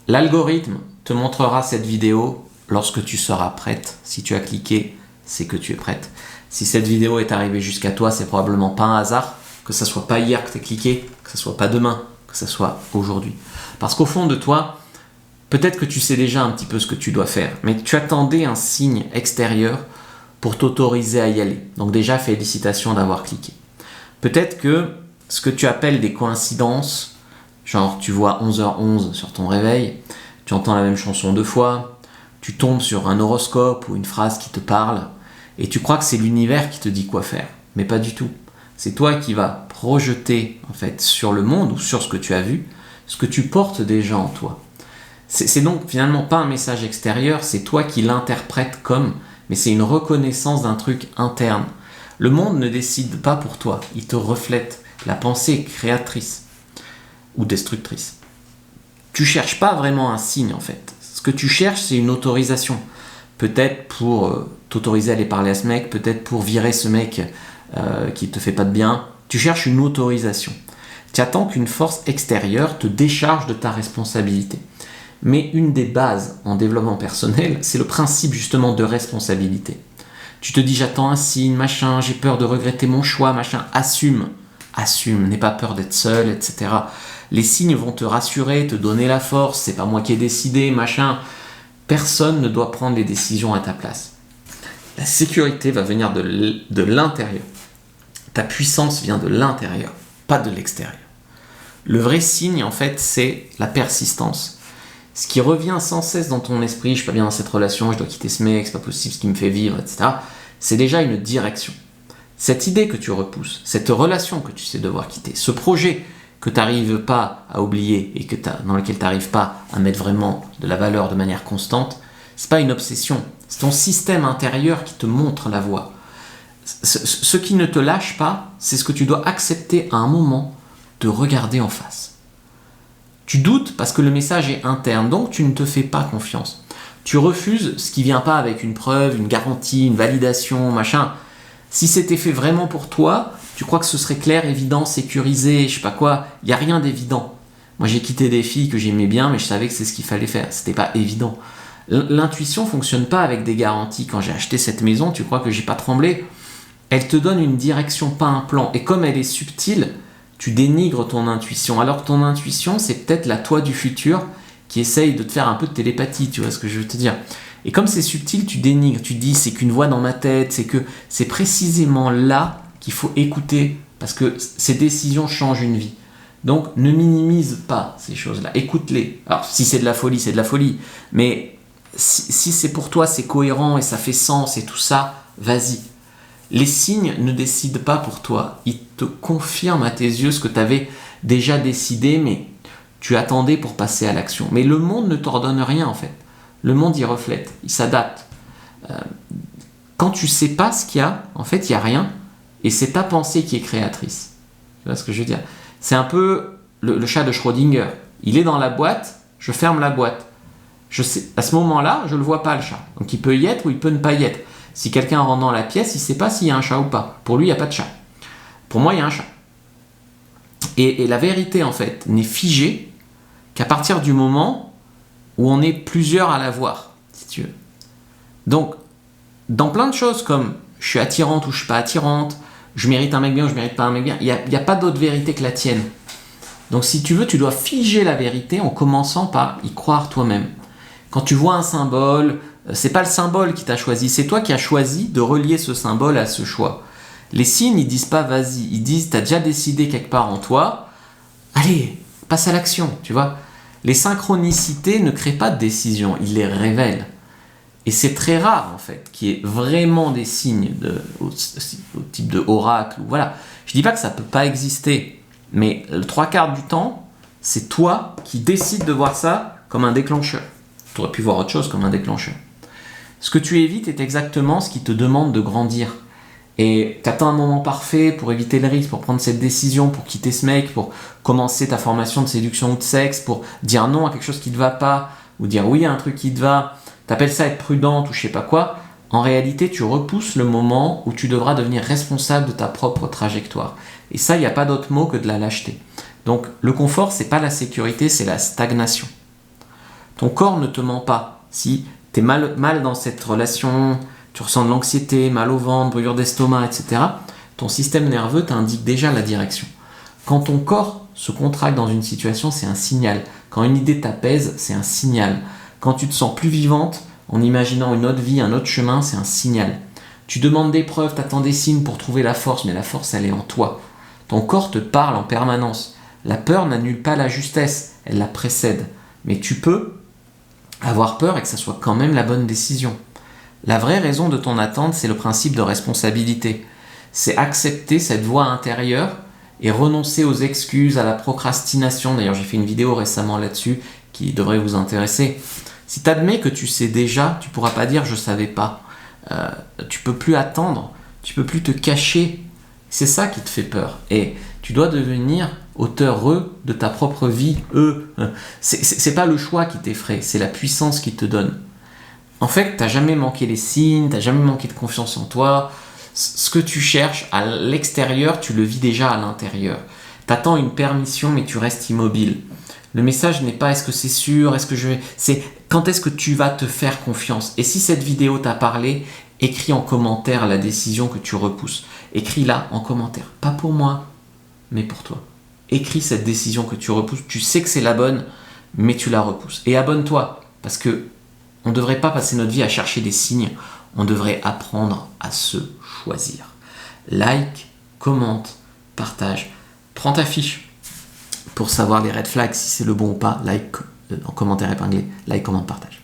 L'algorithme te montrera cette vidéo lorsque tu seras prête. Si tu as cliqué, c'est que tu es prête. Si cette vidéo est arrivée jusqu'à toi, c'est probablement pas un hasard, que ce soit pas hier que tu as cliqué, que ce soit pas demain, que ce soit aujourd'hui. Parce qu'au fond de toi, peut-être que tu sais déjà un petit peu ce que tu dois faire, mais tu attendais un signe extérieur pour t'autoriser à y aller. Donc déjà, félicitations d'avoir cliqué. Peut-être que ce que tu appelles des coïncidences, genre tu vois 11h11 sur ton réveil, tu entends la même chanson 2 fois, tu tombes sur un horoscope ou une phrase qui te parle, et tu crois que c'est l'univers qui te dit quoi faire. Mais pas du tout. C'est toi qui vas projeter en fait sur le monde ou sur ce que tu as vu, ce que tu portes déjà en toi. C'est donc finalement pas un message extérieur, c'est toi qui l'interprètes comme, mais c'est une reconnaissance d'un truc interne. Le monde ne décide pas pour toi, il te reflète. La pensée est créatrice ou destructrice. Tu cherches pas vraiment un signe en fait. Ce que tu cherches, c'est une autorisation. Peut-être pour t'autoriser à aller parler à ce mec, peut-être pour virer ce mec qui te fait pas de bien. Tu cherches une autorisation. Tu attends qu'une force extérieure te décharge de ta responsabilité. Mais une des bases en développement personnel, c'est le principe justement de responsabilité. Tu te dis j'attends un signe, machin, j'ai peur de regretter mon choix, machin, assume, n'aie pas peur d'être seul, etc. Les signes vont te rassurer, te donner la force, c'est pas moi qui ai décidé, machin. Personne ne doit prendre les décisions à ta place. La sécurité va venir de l'intérieur. Ta puissance vient de l'intérieur, pas de l'extérieur. Le vrai signe, en fait, c'est la persistance. Ce qui revient sans cesse dans ton esprit, je suis pas bien dans cette relation, je dois quitter ce mec, c'est pas possible ce qui me fait vivre, etc. C'est déjà une direction. Cette idée que tu repousses, cette relation que tu sais devoir quitter, ce projet que tu n'arrives pas à oublier et dans lequel tu n'arrives pas à mettre vraiment de la valeur de manière constante, c'est pas une obsession, c'est ton système intérieur qui te montre la voie. Ce qui ne te lâche pas, c'est ce que tu dois accepter à un moment de regarder en face. Tu doutes parce que le message est interne, donc tu ne te fais pas confiance. Tu refuses ce qui vient pas avec une preuve, une garantie, une validation, machin. Si c'était fait vraiment pour toi, tu crois que ce serait clair, évident, sécurisé, je sais pas quoi. Il n'y a rien d'évident. Moi, j'ai quitté des filles que j'aimais bien, mais je savais que c'est ce qu'il fallait faire. C'était pas évident. L'intuition fonctionne pas avec des garanties. Quand j'ai acheté cette maison, tu crois que j'ai pas tremblé? Elle te donne une direction, pas un plan. Et comme elle est subtile, tu dénigres ton intuition. Alors que ton intuition, c'est peut-être la toi du futur qui essaye de te faire un peu de télépathie, tu vois ce que je veux te dire. Et comme c'est subtil, tu dénigres, tu dis c'est qu'une voix dans ma tête, c'est précisément là qu'il faut écouter parce que ces décisions changent une vie. Donc ne minimise pas ces choses-là, écoute-les. Alors si c'est de la folie, c'est de la folie, mais si c'est pour toi, c'est cohérent et ça fait sens et tout ça, vas-y. Les signes ne décident pas pour toi, ils te confirment à tes yeux ce que tu avais déjà décidé, mais tu attendais pour passer à l'action. Mais le monde ne t'ordonne rien en fait. Le monde y reflète, il s'adapte. Quand tu sais pas ce qu'il y a, en fait il n'y a rien, et c'est ta pensée qui est créatrice. Tu vois ce que je veux dire? C'est un peu le chat de Schrödinger. Il est dans la boîte, je ferme la boîte. Je sais, à ce moment-là, je ne le vois pas le chat. Donc il peut y être ou il peut ne pas y être. Si quelqu'un rentre dans la pièce, il ne sait pas s'il y a un chat ou pas. Pour lui, il n'y a pas de chat. Pour moi, il y a un chat. Et la vérité, en fait, n'est figée qu'à partir du moment où on est plusieurs à la voir, si tu veux. Donc, dans plein de choses comme je suis attirante ou je ne suis pas attirante, je mérite un mec bien ou je ne mérite pas un mec bien, il n'y a pas d'autre vérité que la tienne. Donc, si tu veux, tu dois figer la vérité en commençant par y croire toi-même. Quand tu vois un symbole, c'est pas le symbole qui t'a choisi, c'est toi qui as choisi de relier ce symbole à ce choix. Les signes, ils disent pas vas-y, ils disent t'as déjà décidé quelque part en toi, allez, passe à l'action, tu vois. Les synchronicités ne créent pas de décision, ils les révèlent. Et c'est très rare en fait qu'il y ait vraiment des signes au type de oracle. Voilà. Je dis pas que ça peut pas exister, mais le 3/4 du temps, c'est toi qui décides de voir ça comme un déclencheur. Tu aurais pu voir autre chose comme un déclencheur. Ce que tu évites est exactement ce qui te demande de grandir. Et tu attends un moment parfait pour éviter le risque, pour prendre cette décision, pour quitter ce mec, pour commencer ta formation de séduction ou de sexe, pour dire non à quelque chose qui ne te va pas, ou dire oui à un truc qui te va. T'appelles ça être prudente ou je sais pas quoi. En réalité, tu repousses le moment où tu devras devenir responsable de ta propre trajectoire. Et ça, il n'y a pas d'autre mot que de la lâcheté. Donc, le confort, c'est pas la sécurité, c'est la stagnation. Ton corps ne te ment pas. Si tu es mal dans cette relation, tu ressens de l'anxiété, mal au ventre, brûlure d'estomac, etc., ton système nerveux t'indique déjà la direction. Quand ton corps se contracte dans une situation, c'est un signal. Quand une idée t'apaise, c'est un signal. Quand tu te sens plus vivante, en imaginant une autre vie, un autre chemin, c'est un signal. Tu demandes des preuves, tu attends des signes pour trouver la force, mais la force, elle est en toi. Ton corps te parle en permanence. La peur n'annule pas la justesse, elle la précède. Mais tu peux avoir peur et que ça soit quand même la bonne décision. La vraie raison de ton attente, c'est le principe de responsabilité. C'est accepter cette voix intérieure et renoncer aux excuses, à la procrastination. D'ailleurs, j'ai fait une vidéo récemment là-dessus qui devrait vous intéresser. Si tu admets que tu sais déjà, tu ne pourras pas dire « je ne savais pas ». Tu ne peux plus attendre, tu ne peux plus te cacher. C'est ça qui te fait peur. Et tu dois devenir auteur de ta propre vie. C'est pas le choix qui t'effraie, c'est la puissance qui te donne. En fait, tu n'as jamais manqué les signes, tu n'as jamais manqué de confiance en toi. Ce que tu cherches à l'extérieur, tu le vis déjà à l'intérieur. Tu attends une permission, mais tu restes immobile. Le message n'est pas est-ce que c'est sûr, c'est quand est-ce que tu vas te faire confiance. Et si cette vidéo t'a parlé, écris en commentaire la décision que tu repousses. Écris-la en commentaire. Pas pour moi, mais pour toi. Écris cette décision que tu repousses. Tu sais que c'est la bonne, mais tu la repousses. Et abonne-toi, parce que on ne devrait pas passer notre vie à chercher des signes. On devrait apprendre à se choisir. Like, commente, partage. Prends ta fiche pour savoir les red flags, si c'est le bon ou pas. Like en commentaire épinglé. Like, commente, partage.